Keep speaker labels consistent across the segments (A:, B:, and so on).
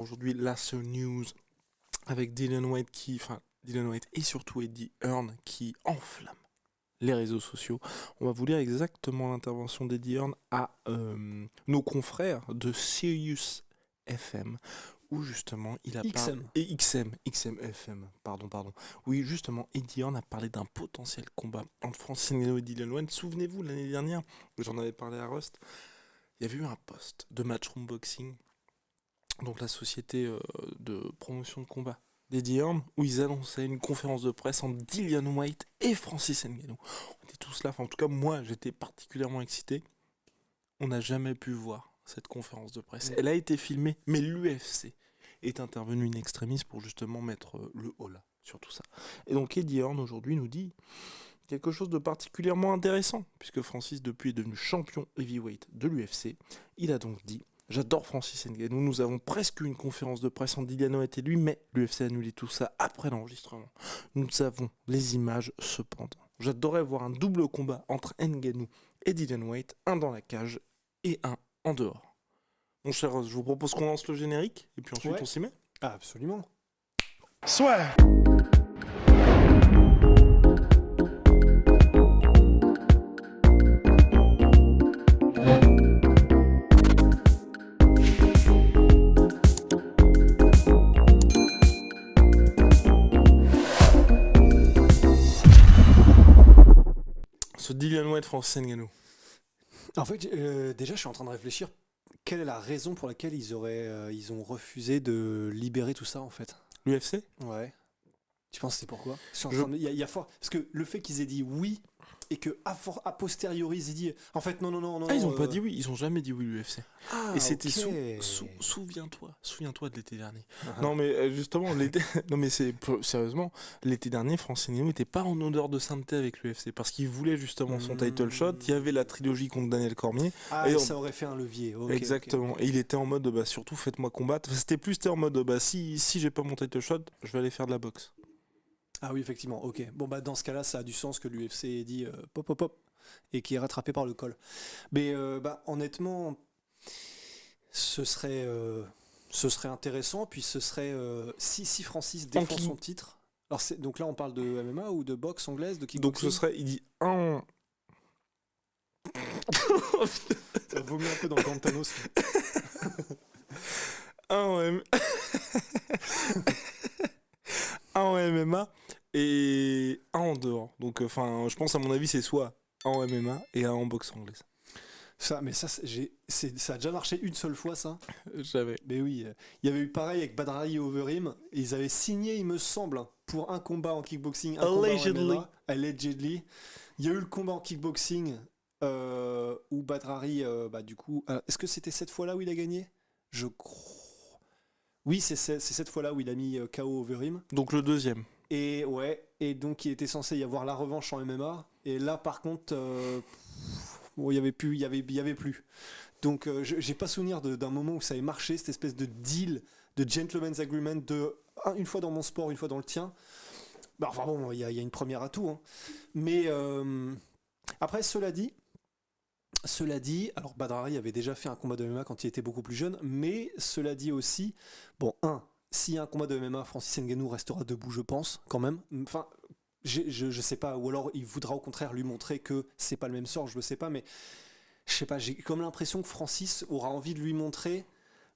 A: Aujourd'hui, Lasso News avec Dylan White et surtout Eddie Hearn qui enflamme les réseaux sociaux. On va vous lire exactement l'intervention d'Eddie Hearn à nos confrères de Sirius FM où justement il a parlé...
B: XM.
A: Et XM FM, pardon. Oui, justement, Eddie Hearn a parlé d'un potentiel combat entre Francis Ngannou et Dylan White. Souvenez-vous, l'année dernière, j'en avais parlé à Rust, il y avait eu un post de Matchroom Boxing, donc la société de promotion de combat d'Eddie Hearn, où ils annonçaient une conférence de presse entre Dillian White et Francis Ngannou. On était tous là, enfin en tout cas moi j'étais particulièrement excité. On n'a jamais pu voir cette conférence de presse. Elle a été filmée, mais l'UFC est intervenu in extremis pour justement mettre le holà sur tout ça. Et donc Eddie Hearn aujourd'hui nous dit quelque chose de particulièrement intéressant, puisque Francis depuis est devenu champion heavyweight de l'UFC. Il a donc dit: j'adore Francis Ngannou, nous avons presque eu une conférence de presse entre Dillian White et lui, mais l'UFC a annulé tout ça après l'enregistrement. Nous avons les images cependant. J'adorerais voir un double combat entre Ngannou et Dillian White, un dans la cage et un en dehors. Mon cher Ross, je vous propose qu'on lance le générique, et puis ensuite on s'y met.
B: Ah, absolument.
C: Soit.
A: Ce Dillian White, Francis Ngannou.
B: En fait, déjà, je suis en train de réfléchir. Quelle est la raison pour laquelle ils ont refusé de libérer tout ça, en fait?
A: L'UFC ?
B: Ouais. Tu penses que c'est pourquoi? Il y a fort. Parce que le fait qu'ils aient dit oui et que a posteriori ils aient dit en fait non.
A: Ah, ils ont pas dit oui, ils ont jamais dit oui l'UFC.
B: Ah,
A: Et c'était
B: ok.
A: souviens-toi de l'été dernier. Non mais justement l'été, non mais sérieusement, l'été dernier, Francis Ngannou n'était pas en odeur de sainteté avec l'UFC parce qu'il voulait justement son title shot. Il y avait la trilogie contre Daniel Cormier.
B: Ah, et ça aurait fait un levier. Okay,
A: exactement.
B: ok.
A: Et il était en mode bah surtout faites-moi combattre. C'était en mode bah si j'ai pas mon title shot, je vais aller faire de la boxe.
B: Ah oui, effectivement, ok. Bon, bah dans ce cas-là, ça a du sens que l'UFC ait dit pop, et qui est rattrapé par le col. Mais bah honnêtement, ce serait intéressant, puis ce serait... si Francis défend son titre... Alors donc là, on parle de MMA ou de boxe anglaise, de kickboxing?
A: Donc ce serait, il dit un...
B: Ça vomit un peu dans le gant de Thanos.
A: un en MMA et un en dehors. Donc, je pense à mon avis, c'est soit un en MMA et un en boxe anglaise.
B: Ça a déjà marché une seule fois, ça.
A: J'avais.
B: Mais oui, il y avait eu pareil avec Badrari et Overeem. Ils avaient signé, il me semble, pour un combat en kickboxing, un combat en MMA. Allegedly. Il y a eu le combat en kickboxing où Badrari, du coup... est-ce que c'était cette fois-là où il a gagné? Je crois... Oui, c'est cette fois-là où il a mis KO Overeem.
A: Donc le deuxième.
B: Et ouais, et donc il était censé y avoir la revanche en MMA. Et là, par contre, il y avait plus. Donc j'ai pas souvenir d'un moment où ça avait marché, cette espèce de deal, de gentleman's agreement de une fois dans mon sport, une fois dans le tien. Bah, enfin bon, il y a une première à tout. Hein. Mais après, cela dit, alors Badrari avait déjà fait un combat de MMA quand il était beaucoup plus jeune, mais cela dit aussi, s'il y a un combat de MMA, Francis Ngannou restera debout, je pense, quand même. Enfin, je sais pas, ou alors il voudra au contraire lui montrer que c'est pas le même sort, je le sais pas, mais je sais pas, j'ai comme l'impression que Francis aura envie de lui montrer,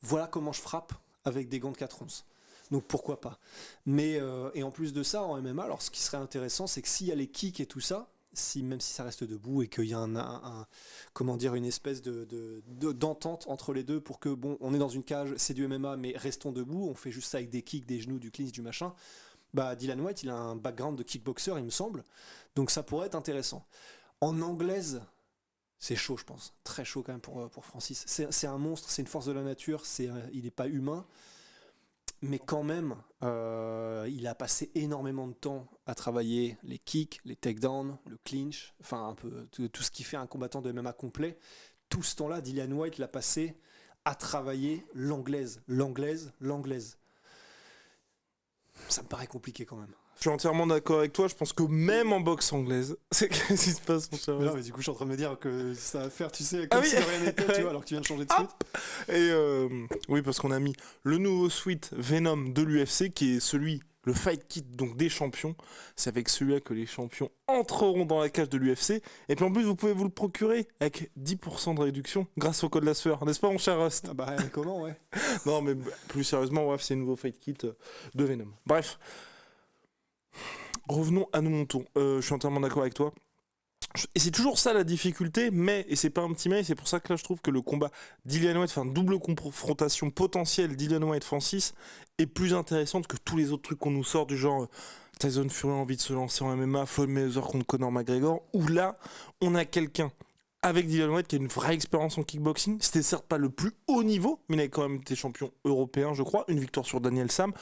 B: voilà comment je frappe avec des gants de 4 onces. Donc pourquoi pas. Mais, et en plus de ça, en MMA, alors ce qui serait intéressant, c'est que s'il y a les kicks et tout ça, même si ça reste debout et qu'il y a une espèce d'entente entre les deux pour que, on est dans une cage, c'est du MMA, mais restons debout, on fait juste ça avec des kicks, des genoux, du clinch, du machin. Bah, Dillian White, il a un background de kickboxer, il me semble, donc ça pourrait être intéressant. En anglaise, c'est chaud, je pense, très chaud quand même pour Francis. C'est un monstre, c'est une force de la nature, il n'est pas humain. Mais quand même, il a passé énormément de temps à travailler les kicks, les takedowns, le clinch, enfin un peu tout ce qui fait un combattant de MMA complet. Tout ce temps-là, Dillian White l'a passé à travailler l'anglaise. Ça me paraît compliqué quand même.
A: Je suis entièrement d'accord avec toi. Je pense que même en boxe anglaise, c'est qu'est-ce qui se passe, mon cher
B: Mais non,
A: Rust?
B: mais du coup, je suis en train de me dire que ça va faire, tu sais, comme
A: oui.
B: si de rien n'était, tu
A: Ouais.
B: vois, alors que tu viens de changer de suite.
A: Et oui, parce qu'on a mis le nouveau suite Venom de l'UFC, qui est le fight kit donc des champions. C'est avec celui-là que les champions entreront dans la cage de l'UFC. Et puis en plus, vous pouvez vous le procurer avec 10% de réduction grâce au code la sueur, n'est-ce pas, mon cher Rust?
B: Ah bah, comment, ouais.
A: Non, mais plus sérieusement, bref, c'est le nouveau fight kit de Venom. Bref, revenons à nos montons. Je suis entièrement d'accord avec toi. Et c'est toujours ça la difficulté, et c'est pas un petit mais, c'est pour ça que là je trouve que le combat Dillian Whyte, enfin double confrontation potentielle Dillian Whyte-Francis, est plus intéressante que tous les autres trucs qu'on nous sort du genre Tyson Fury a envie de se lancer en MMA, Floyd Mayweather contre Conor McGregor, où là on a quelqu'un avec Dillian Whyte qui a une vraie expérience en kickboxing. C'était certes pas le plus haut niveau, mais il avait quand même été champion européen, je crois, une victoire sur Daniel Sam.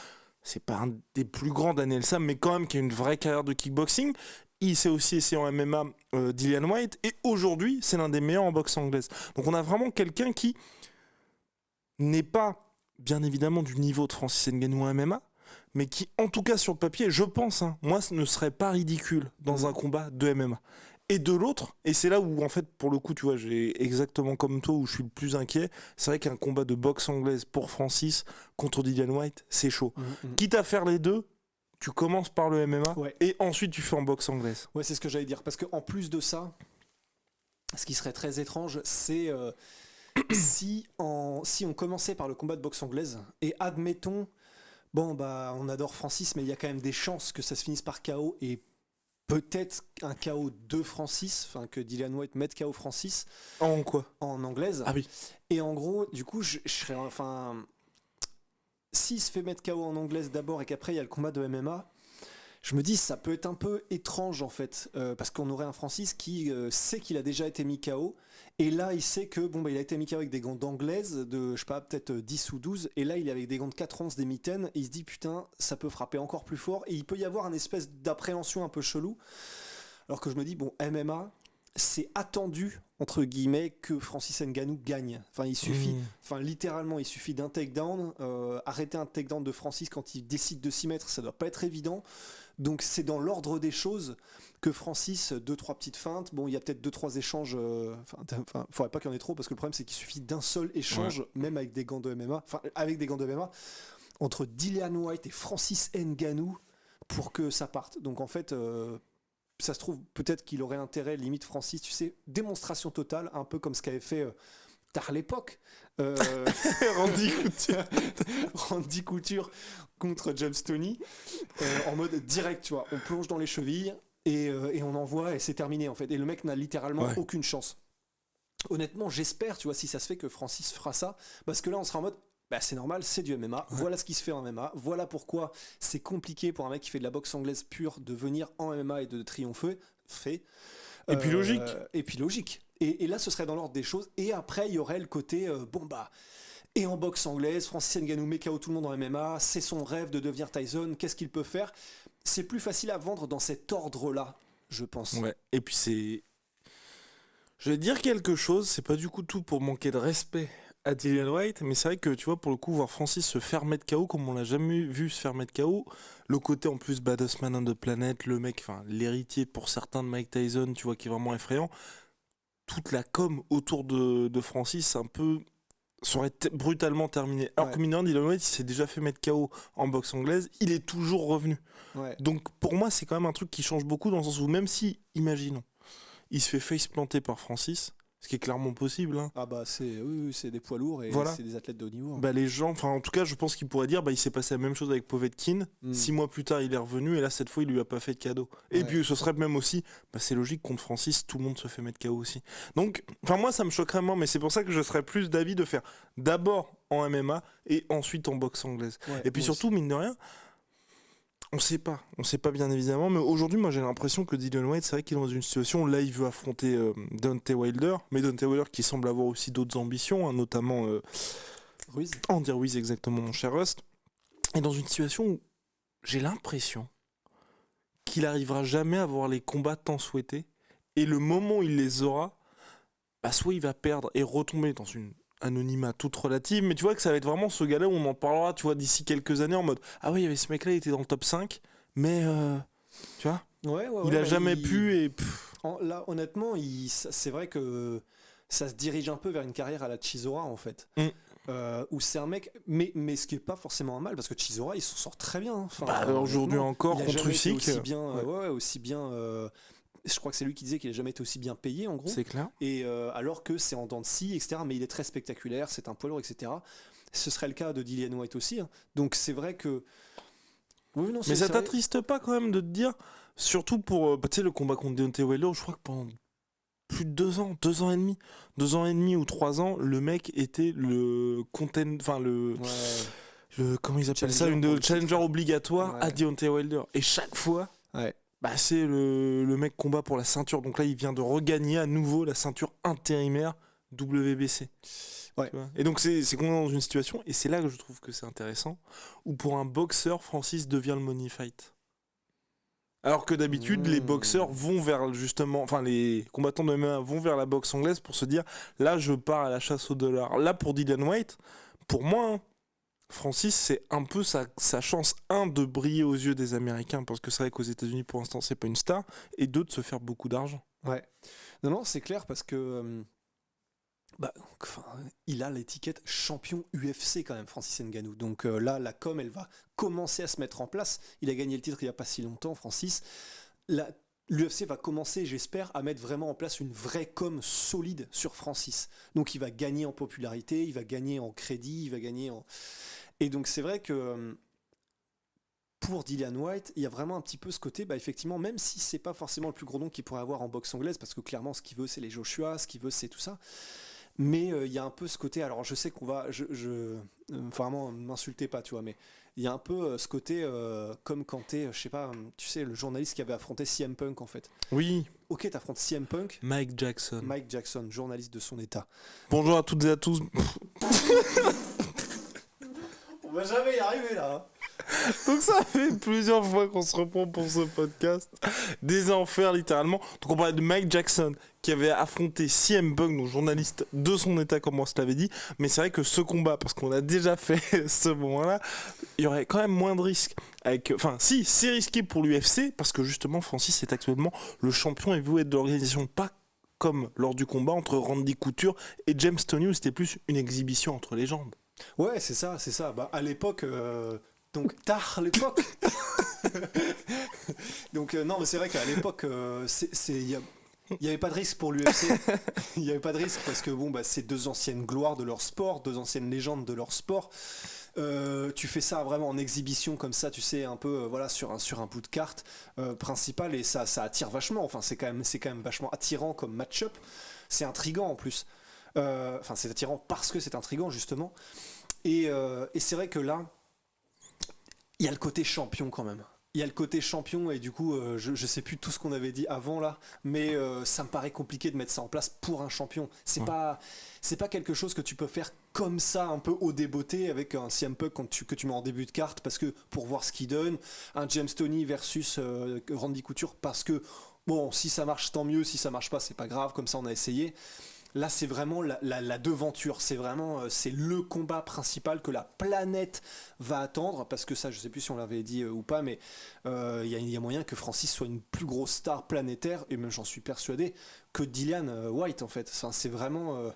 A: C'est pas un des plus grands Daniel Sam, mais quand même qui a une vraie carrière de kickboxing. Il s'est aussi essayé en MMA, Dillian Whyte, et aujourd'hui, c'est l'un des meilleurs en boxe anglaise. Donc on a vraiment quelqu'un qui n'est pas, bien évidemment, du niveau de Francis Ngannou en MMA, mais qui, en tout cas sur le papier, je pense, moi, ce ne serait pas ridicule dans un combat de MMA. Et de l'autre, et c'est là où, en fait, pour le coup, tu vois, j'ai exactement comme toi, où je suis le plus inquiet, c'est vrai qu'un combat de boxe anglaise pour Francis contre Dillian Whyte, c'est chaud. Quitte à faire les deux, tu commences par le MMA,
B: Ouais.
A: et ensuite tu fais en boxe anglaise.
B: Ouais, c'est ce que j'allais dire. Parce qu'en plus de ça, ce qui serait très étrange, c'est si on commençait par le combat de boxe anglaise, et admettons, bon, bah, on adore Francis, mais il y a quand même des chances que ça se finisse par KO, et peut-être un KO de Francis, enfin que Dillian Whyte mette KO Francis
A: En quoi?
B: en anglaise.
A: Ah oui.
B: Et en gros, du coup, je serais, enfin, s'il se fait mettre KO en anglaise d'abord et qu'après il y a le combat de MMA, je me dis ça peut être un peu étrange en fait, parce qu'on aurait un Francis qui sait qu'il a déjà été mis KO, et là il sait que bon bah il a été mis KO avec des gants d'anglaise de je sais pas peut-être 10 ou 12, et là il est avec des gants de 4 onces, des mitaines, et il se dit putain ça peut frapper encore plus fort, et il peut y avoir une espèce d'appréhension un peu chelou, alors que je me dis bon MMA c'est attendu entre guillemets que Francis Ngannou gagne. Enfin, il suffit, enfin littéralement, il suffit d'un takedown. Arrêter un takedown de Francis quand il décide de s'y mettre, ça doit pas être évident. Donc c'est dans l'ordre des choses que Francis, 2-3 petites feintes. Bon, il y a peut-être 2-3 échanges. Enfin, faudrait pas qu'il y en ait trop parce que le problème c'est qu'il suffit d'un seul échange, même avec des gants de MMA. Enfin, avec des gants de MMA entre Dillian Whyte et Francis Ngannou pour que ça parte. Donc en fait. Ça se trouve, peut-être qu'il aurait intérêt, limite Francis, tu sais, démonstration totale, un peu comme ce qu'avait fait tard l'époque.
A: Randy Couture.
B: Randy Couture contre James Toney, en mode direct, tu vois. On plonge dans les chevilles et on envoie et c'est terminé, en fait. Et le mec n'a littéralement aucune chance. Honnêtement, j'espère, tu vois, si ça se fait que Francis fera ça, parce que là, on sera en mode. Bah, c'est normal, c'est du MMA, voilà ce qui se fait en MMA, voilà pourquoi c'est compliqué pour un mec qui fait de la boxe anglaise pure de venir en MMA et de triompher.
A: Et puis logique.
B: Et puis logique. Et là, ce serait dans l'ordre des choses. Et après, il y aurait le côté, bon bah, et en boxe anglaise, Francis Ngannou met KO tout le monde en MMA, c'est son rêve de devenir Tyson, qu'est-ce qu'il peut faire? C'est plus facile à vendre dans cet ordre-là, je pense.
A: Ouais, et puis c'est... Je vais dire quelque chose, c'est pas du coup tout pour manquer de respect à Dillian Whyte, mais c'est vrai que tu vois, pour le coup, voir Francis se faire mettre KO comme on l'a jamais vu se faire mettre KO, le côté en plus Baddest Man on the Planet, le mec, enfin l'héritier pour certains de Mike Tyson, tu vois, qui est vraiment effrayant, toute la com autour de Francis, un peu, ça aurait brutalement terminé. Alors que mine Dillian Whyte, il s'est déjà fait mettre KO en boxe anglaise, il est toujours revenu.
B: Ouais.
A: Donc pour moi, c'est quand même un truc qui change beaucoup dans le sens où même si, imaginons, il se fait face planter par Francis, ce qui est clairement possible.
B: Ah bah oui, c'est des poids lourds et
A: voilà.
B: C'est des athlètes de haut niveau.
A: Bah les gens, enfin en tout cas je pense qu'il pourrait dire il s'est passé la même chose avec Povetkin, 6 mois plus tard il est revenu et là cette fois il lui a pas fait de cadeau. Et puis ce serait même aussi, c'est logique contre Francis tout le monde se fait mettre KO aussi. Donc enfin moi ça me choquerait moins, mais c'est pour ça que je serais plus d'avis de faire d'abord en MMA et ensuite en boxe anglaise. Et puis surtout mine de rien, on sait pas bien évidemment, mais aujourd'hui moi j'ai l'impression que Dillian Whyte, c'est vrai qu'il est dans une situation où là il veut affronter Deontay Wilder, mais Deontay Wilder qui semble avoir aussi d'autres ambitions, notamment
B: Ruiz.
A: Andy Ruiz exactement, mon cher Rust, est dans une situation où j'ai l'impression qu'il arrivera jamais à avoir les combats tant souhaités, et le moment où il les aura, soit il va perdre et retomber dans une anonymat toute relative, mais tu vois que ça va être vraiment ce gars-là où on en parlera, tu vois, d'ici quelques années en mode ah oui, il y avait ce mec-là, il était dans le top 5, mais tu vois, il a jamais pu et
B: Là, honnêtement, c'est vrai que ça se dirige un peu vers une carrière à la Chisora en fait. Où c'est un mec, mais ce qui est pas forcément un mal parce que Chisora il s'en sort très bien. Enfin,
A: aujourd'hui encore
B: il a
A: contre
B: jamais été
A: Usyk,
B: aussi bien, aussi bien. Je crois que c'est lui qui disait qu'il n'a jamais été aussi bien payé en gros.
A: c'est clair.
B: Et alors que c'est en dents de scie, etc. Mais il est très spectaculaire, c'est un poids lourd, etc. Ce serait le cas de Dillian White aussi. Hein. Donc c'est vrai que. Oui, non,
A: Mais ça
B: c'est vrai.
A: t'attriste pas quand même de te dire, surtout pour tu sais, le combat contre Deontay Wilder, je crois que pendant plus de 2 ans et demi ou 3 ans, le mec était le enfin le comment ils appellent ça, le challenger obligatoire à Deontay Wilder. Et chaque fois, c'est le mec combat pour la ceinture. Donc là, il vient de regagner à nouveau la ceinture intérimaire WBC.
B: Ouais.
A: Et donc c'est qu'on est dans une situation, et c'est là que je trouve que c'est intéressant, où pour un boxeur, Francis devient le money fight. Alors que d'habitude, les boxeurs vont vers justement, enfin les combattants de MMA vont vers la boxe anglaise pour se dire, là je pars à la chasse au dollar. Là pour Dillian White, pour moi, Francis c'est un peu sa chance, de briller aux yeux des Américains, parce que c'est vrai qu'aux États-Unis pour l'instant c'est pas une star, et de se faire beaucoup d'argent.
B: Ouais. Non, c'est clair parce que. Il a l'étiquette champion UFC quand même, Francis Ngannou. Donc là, la com, elle va commencer à se mettre en place. Il a gagné le titre il n'y a pas si longtemps, Francis. L'UFC va commencer, j'espère, à mettre vraiment en place une vraie com solide sur Francis. Donc il va gagner en popularité, il va gagner en crédit, il va gagner en... Et donc c'est vrai que pour Dillian White, il y a vraiment un petit peu ce côté, effectivement, même si c'est pas forcément le plus gros nom qu'il pourrait avoir en boxe anglaise, parce que clairement ce qu'il veut c'est les Joshua, ce qu'il veut c'est tout ça. Mais il y a un peu ce côté, alors je sais qu'on va, vraiment m'insultez pas, tu vois, mais il y a un peu ce côté comme quand t'es, je sais pas, tu sais, le journaliste qui avait affronté CM Punk en fait.
A: Oui.
B: Ok, t'affrontes CM Punk.
A: Mike Jackson,
B: journaliste de son état.
A: Bonjour à toutes et à tous.
B: On va jamais y arriver là.
A: Donc ça fait plusieurs fois qu'on se reprend pour ce podcast. Des enfers littéralement. Donc on parlait de Mike Jackson qui avait affronté CM Punk, donc journaliste de son état comme on se l'avait dit. Mais c'est vrai que ce combat, parce qu'on a déjà fait ce moment-là, il y aurait quand même moins de risques. Enfin si, c'est risqué pour l'UFC parce que justement Francis est actuellement le champion heavyweight de l'organisation. Pas comme lors du combat entre Randy Couture et James Toney où c'était plus une exhibition entre légendes.
B: Ouais, c'est ça. À l'époque... Donc tard l'époque. Donc non, mais c'est vrai qu'à l'époque, il y avait pas de risque pour l'UFC. Il y avait pas de risque parce que c'est deux anciennes gloires de leur sport, deux anciennes légendes de leur sport. Tu fais ça vraiment en exhibition comme ça, tu sais, un peu sur un bout de carte principal, et ça attire vachement. Enfin, c'est quand même vachement attirant comme match-up. C'est intriguant en plus. C'est attirant parce que c'est intriguant justement. Et c'est vrai que là, il y a le côté champion quand même. Il y a le côté champion et du coup, je sais plus tout ce qu'on avait dit avant là, mais ça me paraît compliqué de mettre ça en place pour un champion. C'est pas quelque chose que tu peux faire comme ça, un peu au débeauté avec un CM Punk que tu mets en début de carte parce que pour voir ce qu'il donne, un James Toney versus Randy Couture parce que si ça marche tant mieux, si ça marche pas c'est pas grave, comme ça on a essayé. Là, c'est vraiment la devanture. C'est vraiment c'est le combat principal que la planète va attendre. Parce que ça, je sais plus si on l'avait dit ou pas, mais il y a moyen que Francis soit une plus grosse star planétaire, et même j'en suis persuadé, que Dillian White en fait. Enfin, c'est vraiment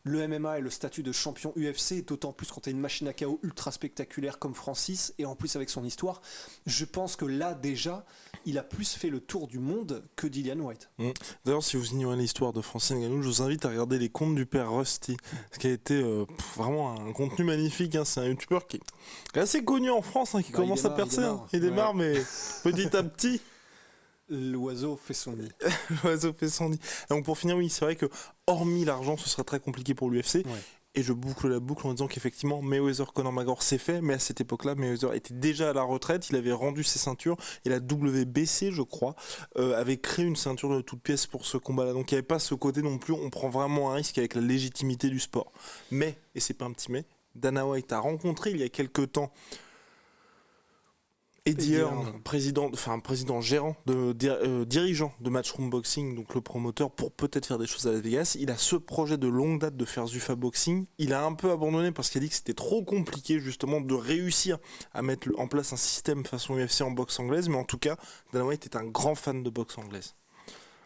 B: le MMA et le statut de champion UFC, d'autant plus quand tu as une machine à KO ultra spectaculaire comme Francis, et en plus avec son histoire. Je pense que là, déjà, il a plus fait le tour du monde que Dillian White.
A: D'ailleurs, si vous ignorez l'histoire de Francis Ngannou, je vous invite à regarder les contes du père Rusty, ce qui a été vraiment un contenu magnifique. Hein. C'est un youtubeur qui est assez connu en France, qui commence à percer. Il démarre, mais petit à petit.
B: L'oiseau fait son nid.
A: L'oiseau fait son nid. Donc pour finir, oui, c'est vrai que hormis l'argent, ce serait très compliqué pour l'UFC. Ouais. Et je boucle la boucle en disant qu'effectivement, Mayweather, Conor McGregor, c'est fait, mais à cette époque-là, Mayweather était déjà à la retraite, il avait rendu ses ceintures, et la WBC, je crois, avait créé une ceinture de toutes pièces pour ce combat-là. Donc il n'y avait pas ce côté non plus, on prend vraiment un risque avec la légitimité du sport. Mais, et c'est pas un petit mais, Dana White a rencontré il y a quelques temps Eddie
B: Eddie
A: Hearn,
B: Hearn.
A: dirigeant de Matchroom Boxing, donc le promoteur, pour peut-être faire des choses à Las Vegas. Il a ce projet de longue date de faire Zuffa Boxing. Il a un peu abandonné parce qu'il a dit que c'était trop compliqué justement de réussir à mettre en place un système façon UFC en boxe anglaise. Mais en tout cas, Dana White est un grand fan de boxe anglaise.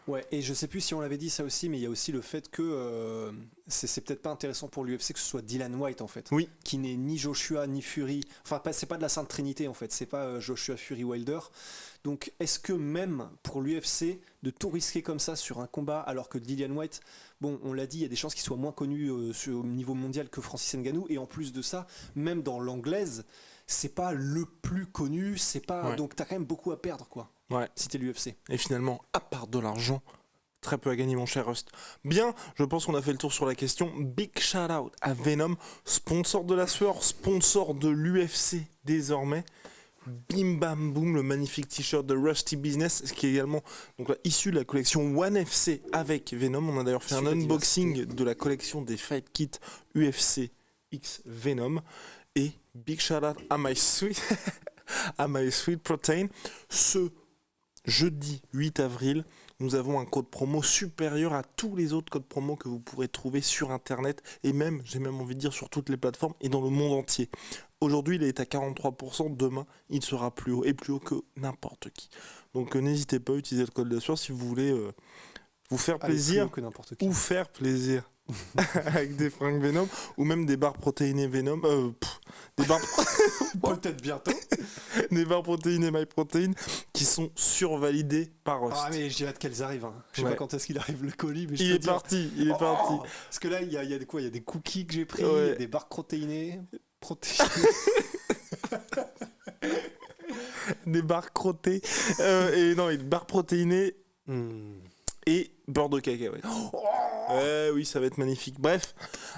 B: Ouais, et je sais plus si on l'avait dit ça aussi, mais il y a aussi le fait que c'est peut-être pas intéressant pour l'UFC que ce soit Dylan White en fait,
A: Oui.
B: qui n'est ni Joshua ni Fury, enfin c'est pas de la Sainte Trinité en fait, c'est pas Joshua Fury Wilder. Donc est-ce que même pour l'UFC de tout risquer comme ça sur un combat alors que Dylan White, bon on l'a dit, il y a des chances qu'il soit moins connu au niveau mondial que Francis Ngannou, et en plus de ça, même dans l'anglaise, c'est pas le plus connu, c'est pas
A: Ouais.
B: donc t'as quand même beaucoup à perdre quoi.
A: Ouais.
B: Si t'es l'UFC.
A: Et finalement, à part de l'argent, très peu à gagner, mon cher Rust. Bien, je pense qu'on a fait le tour sur la question. Big shout out à Venom, sponsor de la sueur, sponsor de l'UFC désormais. Bim bam boum, le magnifique t-shirt de Rusty Business, qui est également donc là, issu de la collection One FC avec Venom. On a d'ailleurs fait un
B: Celui-là,
A: unboxing de la collection des Fight Kits UFC X Venom. Et big shout out à My Sweet, à My Sweet Protein. Ce jeudi 8 avril, nous avons un code promo supérieur à tous les autres codes promo que vous pourrez trouver sur internet et même, j'ai même envie de dire, sur toutes les plateformes et dans le monde entier. Aujourd'hui, il est à 43%, demain, il sera plus haut et plus haut que n'importe qui. Donc n'hésitez pas à utiliser le code de la sueur si vous voulez vous faire
B: Allez, plus
A: plaisir
B: haut que n'importe qui.
A: ou faire plaisir avec des fringues Venom ou même des barres protéinées Venom. Des barres
B: Peut-être bientôt.
A: des barres protéinées MyProtein qui sont survalidées par Rust.
B: Ah mais j'ai hâte qu'elles arrivent. Hein. Je sais
A: Ouais.
B: pas quand est-ce qu'il arrive le colis, mais je
A: Il
B: peux
A: est
B: dire-
A: parti, il est
B: Oh,
A: parti.
B: Parce que là, il y a de quoi? Il y a des cookies que j'ai pris,
A: Ouais.
B: il y a des barres protéinées.
A: Des barres crottées. Et non, des barres protéinées et beurre de cacahuète. Ouais, oui, ça va être magnifique. Bref,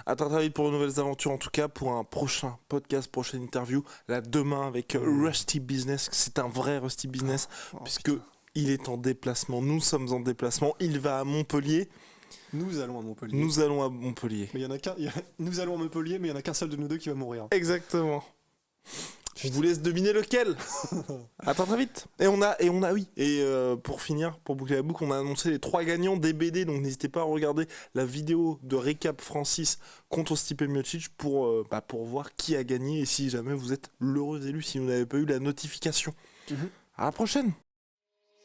A: à très vite pour de nouvelles aventures, en tout cas pour un prochain podcast, prochaine interview. Là, demain avec Rusty Business. C'est un vrai Rusty Business, puisque il est en déplacement. Nous sommes en déplacement. Il va à Montpellier.
B: Nous allons à Montpellier.
A: Nous allons à Montpellier.
B: Mais il y en a qu'un. Nous allons à Montpellier, mais il y en a qu'un seul de nous deux qui va mourir.
A: Exactement. Je vous laisse deviner lequel. À très vite. Et on a oui. Et pour finir, pour boucler la boucle, on a annoncé les 3 gagnants des BD. Donc n'hésitez pas à regarder la vidéo de récap Francis contre Stipe Miocic pour voir qui a gagné et si jamais vous êtes l'heureux élu si vous n'avez pas eu la notification. À la prochaine.